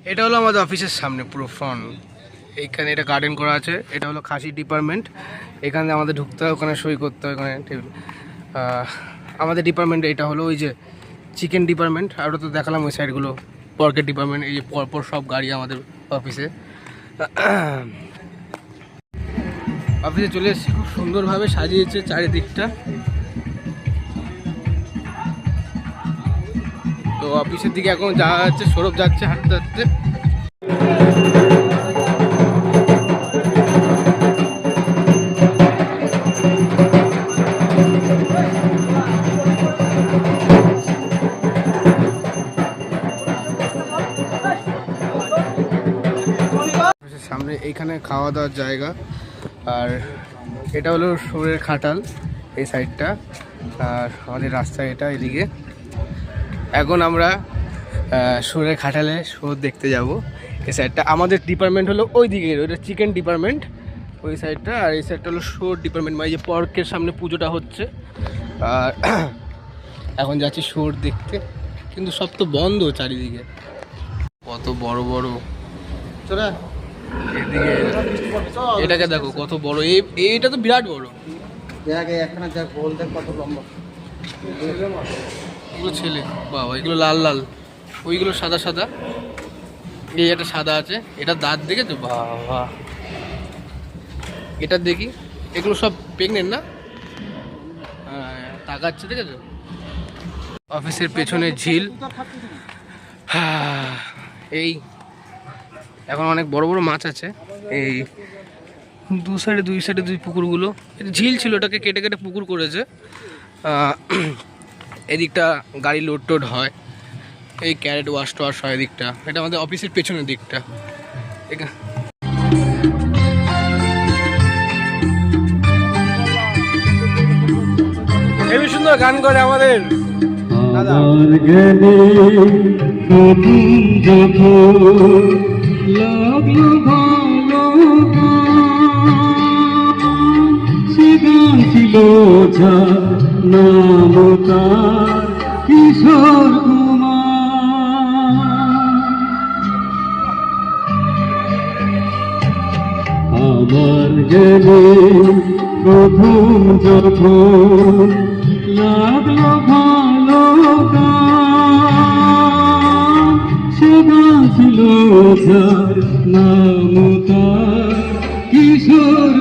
এটা হলো আমাদের অফিসের সামনে পুরো ফ্রন্ট। এইখানে এটা গার্ডেন করা আছে, এটা হলো খাসি ডিপার্টমেন্ট। এখানে আমাদের ঢুকতে হয়, ওখানে সই করতে হয়, ওখানে টেবিল। আমাদের ডিপার্টমেন্ট এটা হলো ওই যে চিকেন ডিপার্টমেন্ট। আরও তো দেখালাম ওই সাইডগুলো পর্কের ডিপার্টমেন্ট। এই যে পরপর সব গাড়ি আমাদের অফিসে। অফিসে চলে এসেছি, খুব সুন্দরভাবে সাজিয়েছে চারিদিকটা। তো অফিসের দিকে এখন যাওয়া যাচ্ছে, সৌরভ যাচ্ছে হাঁটতে হাঁটতে। সামনে এইখানে খাওয়া দাওয়ার জায়গা, আর এটা হলো সুরের খাটাল এই সাইডটা, আর আমাদের রাস্তা এটা এদিকে। এখন আমরা সুরের খাটালে সুর দেখতে যাব। এই সাইডটা আমাদের ডিপার্টমেন্ট হলো ওই দিকে, ওইটা চিকেন ডিপার্টমেন্ট ওই সাইডটা, আর এই সাইডটা হলো সুর ডিপার্টমেন্ট। মানে যে পর্কের সামনে পুজোটা হচ্ছে, আর এখন যাচ্ছি সুর দেখতে, কিন্তু সব তো বন্ধ চারিদিকে। কত বড় বড় চলে এদিকে, এটাকে দেখো কত বড়, এইটা তো বিরাট বড়। এগুলো ছেলে বাবা, এগুলো লাল লাল, ওইগুলো সাদা সাদা। এই একটা সাদা আছে, এটা দাঁত দেখেছো বাবা, এটা দেখি। এগুলো সব প্রেগনেন্ট না? হ্যাঁ, তাকাচ্ছে দেখেছো। অফিসের পেছনে ঝিল। এই এখন অনেক বড় বড় মাছ আছে। এই দুই সাইডে দুই পুকুরগুলো, এটা ঝিল ছিল, ওটাকে কেটে কেটে পুকুর করেছে। এদিকটা গাড়ি লোড টোড হয়, এই ক্যারেট ওয়াশ টোয়াশ হয় এদিকটা। এটা আমাদের অফিসের পেছনের দিকটা। হেবি সুন্দর গান করে আমাদের দাদা। কিশোর কুমার আমার গেলে প্রথম যখন লাগলো ভালো গান, সে গান ছিল যার নাম তার কিশোর